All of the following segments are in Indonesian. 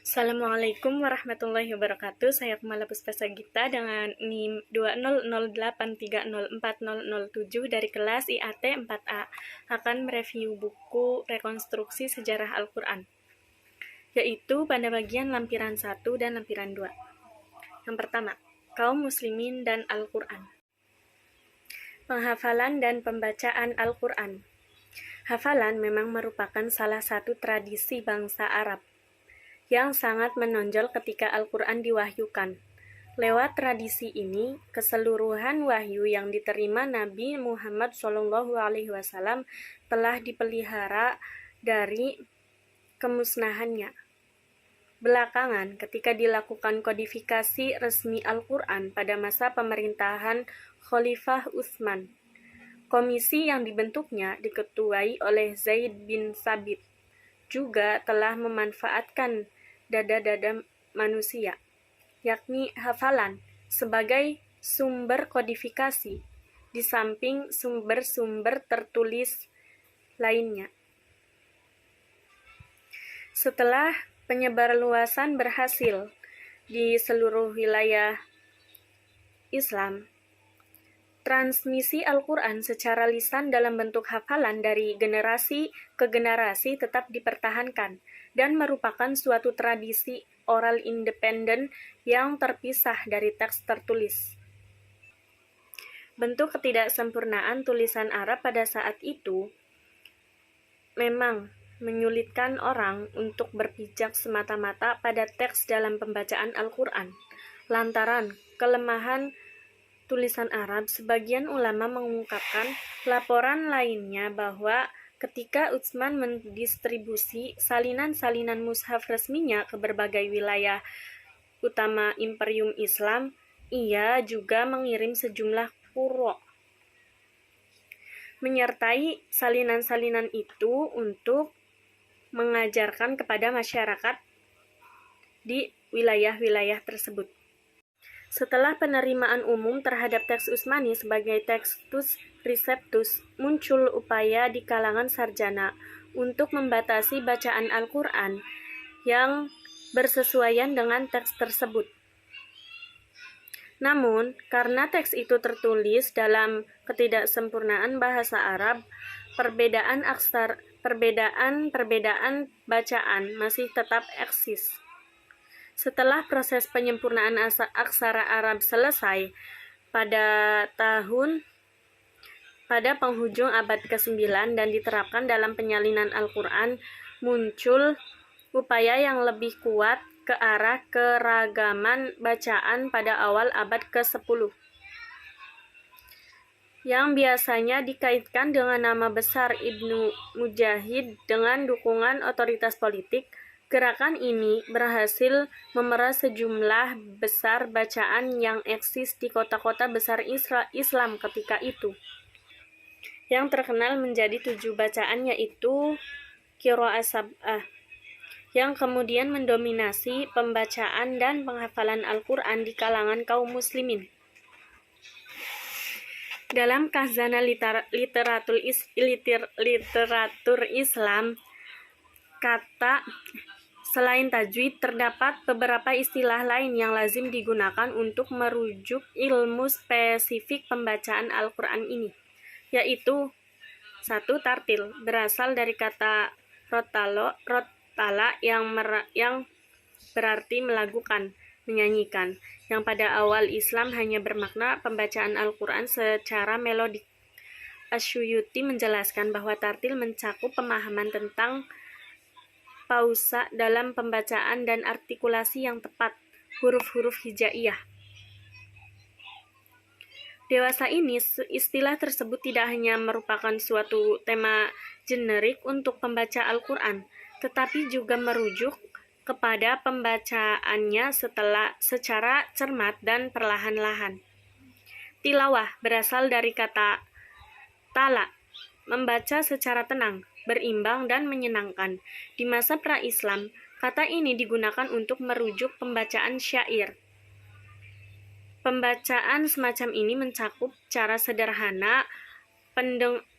Assalamualaikum warahmatullahi wabarakatuh. Saya Kumala Puspasagita dengan NIM 20083040007 dari kelas IAT 4A akan mereview buku Rekonstruksi Sejarah Al-Quran, yaitu pada bagian lampiran 1 dan lampiran 2. Yang pertama, kaum muslimin dan Al-Quran. Penghafalan dan pembacaan Al-Quran. Hafalan memang merupakan salah satu tradisi bangsa Arab yang sangat menonjol ketika Al-Quran diwahyukan. Lewat tradisi ini, keseluruhan wahyu yang diterima Nabi Muhammad SAW telah dipelihara dari kemusnahannya. Belakangan, ketika dilakukan kodifikasi resmi Al-Quran pada masa pemerintahan Khalifah Utsman, komisi yang dibentuknya diketuai oleh Zaid bin Sabit juga telah memanfaatkan dada-dada manusia, yakni hafalan, sebagai sumber kodifikasi, di samping sumber-sumber tertulis lainnya. Setelah penyebarluasan berhasil di seluruh wilayah Islam, transmisi Al-Quran secara lisan dalam bentuk hafalan dari generasi ke generasi tetap dipertahankan dan merupakan suatu tradisi oral independen yang terpisah dari teks tertulis. Bentuk ketidaksempurnaan tulisan Arab pada saat itu memang menyulitkan orang untuk berpijak semata-mata pada teks dalam pembacaan Al-Quran. Lantaran kelemahan tulisan Arab, sebagian ulama mengungkapkan laporan lainnya bahwa ketika Utsman mendistribusi salinan-salinan mushaf resminya ke berbagai wilayah utama Imperium Islam, ia juga mengirim sejumlah qurra menyertai salinan-salinan itu untuk mengajarkan kepada masyarakat di wilayah-wilayah tersebut. Setelah penerimaan umum terhadap teks Utsmani sebagai textus preceptus, muncul upaya di kalangan sarjana untuk membatasi bacaan Al-Quran yang bersesuaian dengan teks tersebut. Namun, karena teks itu tertulis dalam ketidaksempurnaan bahasa Arab, perbedaan bacaan masih tetap eksis. Setelah proses penyempurnaan aksara Arab selesai pada penghujung abad ke-9 dan diterapkan dalam penyalinan Al-Quran, muncul upaya yang lebih kuat ke arah keragaman bacaan pada awal abad ke-10, yang biasanya dikaitkan dengan nama besar Ibnu Mujahid dengan dukungan otoritas politik. Gerakan ini berhasil memeras sejumlah besar bacaan yang eksis di kota-kota besar Islam ketika itu. Yang terkenal menjadi 7 bacaan yaitu Qiraah Sab'ah, yang kemudian mendominasi pembacaan dan penghafalan Al-Quran di kalangan kaum muslimin. Dalam khazanah literatur Islam, selain tajwid, terdapat beberapa istilah lain yang lazim digunakan untuk merujuk ilmu spesifik pembacaan Al-Quran ini, yaitu 1. Tartil, berasal dari kata rotala yang berarti melagukan, menyanyikan, yang pada awal Islam hanya bermakna pembacaan Al-Quran secara melodik. Asyuyuti menjelaskan bahwa tartil mencakup pemahaman tentang pausa dalam pembacaan dan artikulasi yang tepat huruf-huruf hijaiyah. Dewasa ini, istilah tersebut tidak hanya merupakan suatu tema generik untuk pembaca Al-Quran, tetapi juga merujuk kepada pembacaannya secara cermat dan perlahan-lahan. Tilawah berasal dari kata tala, membaca secara tenang, berimbang, dan menyenangkan. Di masa pra-Islam, kata ini digunakan untuk merujuk pembacaan syair. Pembacaan semacam ini mencakup cara sederhana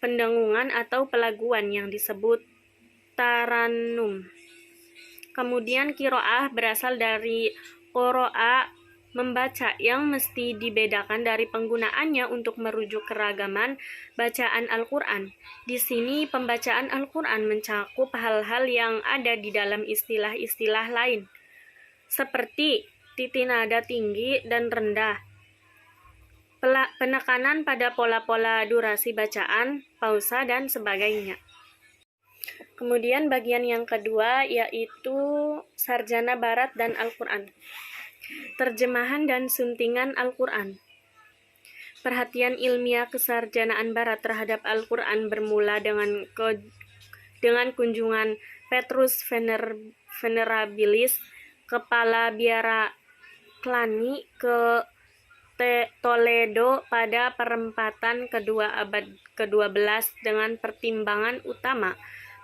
pendengungan atau pelaguan yang disebut taranum. Kemudian kiro'ah berasal dari qoro'a, membaca, yang mesti dibedakan dari penggunaannya untuk merujuk keragaman bacaan Al-Quran. Di sini pembacaan Al-Quran mencakup hal-hal yang ada di dalam istilah-istilah lain, seperti titik nada tinggi dan rendah, penekanan pada pola-pola durasi bacaan, pausa, dan sebagainya. Kemudian bagian yang kedua yaitu Sarjana Barat dan Al-Quran. Terjemahan dan suntingan Al-Quran. Perhatian ilmiah kesarjanaan Barat terhadap Al-Quran bermula dengan kunjungan Petrus Venerabilis, kepala biara Klani, ke Toledo pada perempatan kedua abad ke-12 dengan pertimbangan utama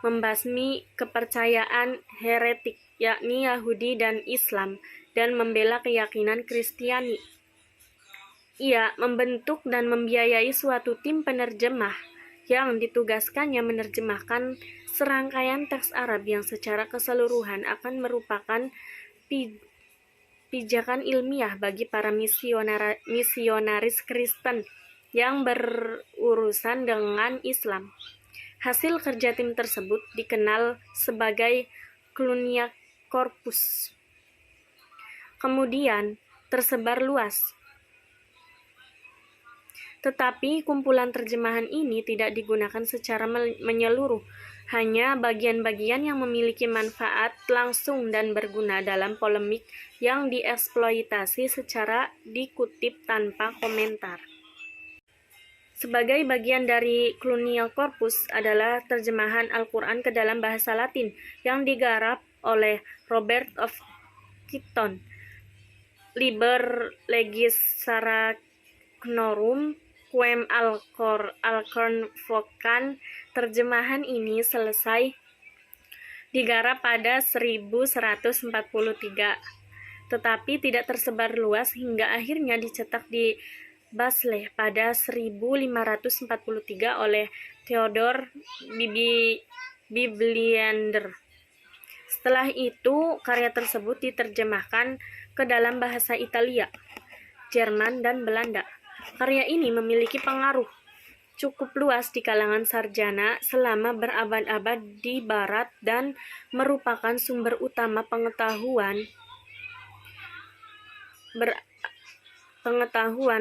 membasmi kepercayaan heretik, yakni Yahudi dan Islam, dan membela keyakinan Kristiani. Ia membentuk dan membiayai suatu tim penerjemah yang ditugaskannya menerjemahkan serangkaian teks Arab yang secara keseluruhan akan merupakan pijakan ilmiah bagi para misionaris Kristen yang berurusan dengan Islam. Hasil kerja tim tersebut dikenal sebagai Clunia Corpus. Kemudian tersebar luas. Tetapi kumpulan terjemahan ini tidak digunakan secara menyeluruh, hanya bagian-bagian yang memiliki manfaat langsung dan berguna dalam polemik yang dieksploitasi secara dikutip tanpa komentar. Sebagai bagian dari Clunial Corpus adalah terjemahan Al-Quran ke dalam bahasa Latin yang digarap oleh Robert of Kitton, Liber Legis Saracnorum Quem Alcorn Vocan. Terjemahan ini selesai digarap pada 1143, tetapi tidak tersebar luas hingga akhirnya dicetak di Basle pada 1543 oleh Theodor Bibliander. Setelah itu, karya tersebut diterjemahkan ke dalam bahasa Italia, Jerman, dan Belanda. Karya ini memiliki pengaruh cukup luas di kalangan sarjana selama berabad-abad di Barat dan merupakan sumber utama pengetahuan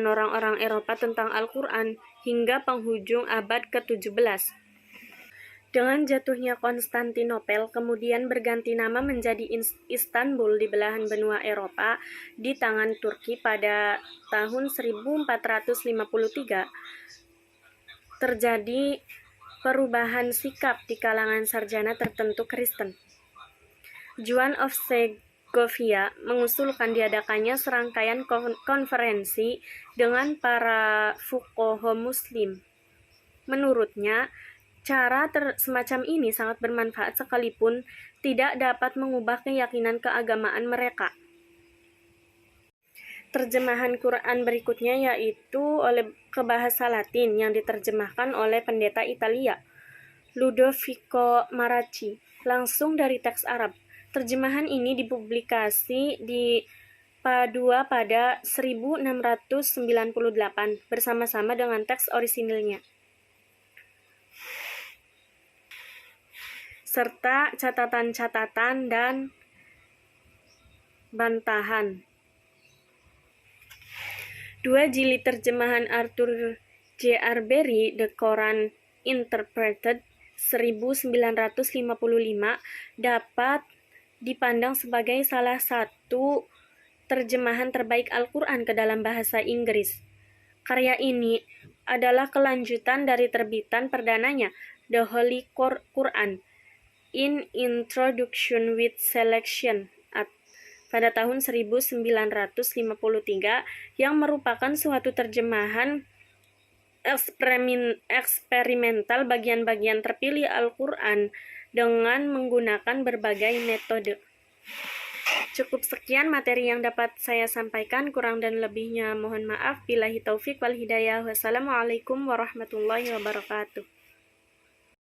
orang-orang Eropa tentang Al-Quran hingga penghujung abad ke-17. Dengan jatuhnya Konstantinopel, kemudian berganti nama menjadi Istanbul di belahan benua Eropa di tangan Turki pada tahun 1453, terjadi perubahan sikap di kalangan sarjana tertentu Kristen. Juan of Segovia mengusulkan diadakannya serangkaian konferensi dengan para fuqaha Muslim. Menurutnya, cara semacam ini sangat bermanfaat sekalipun tidak dapat mengubah keyakinan keagamaan mereka. Terjemahan Quran berikutnya yaitu ke bahasa Latin yang diterjemahkan oleh pendeta Italia, Ludovico Maracci, langsung dari teks Arab. Terjemahan ini dipublikasi di Padua pada 1698 bersama-sama dengan teks orisinilnya, serta catatan-catatan dan bantahan. 2 jilid terjemahan Arthur J. Arbery, The Quran Interpreted, 1955, dapat dipandang sebagai salah satu terjemahan terbaik Al-Quran ke dalam bahasa Inggris. Karya ini adalah kelanjutan dari terbitan perdananya, The Holy Quran in Introduction with Selection, pada tahun 1953, yang merupakan suatu terjemahan eksperimental bagian-bagian terpilih Al-Quran dengan menggunakan berbagai metode. Cukup sekian materi yang dapat saya sampaikan, kurang dan lebihnya mohon maaf. Billahi taufik wal hidayah. Wassalamualaikum warahmatullahi wabarakatuh.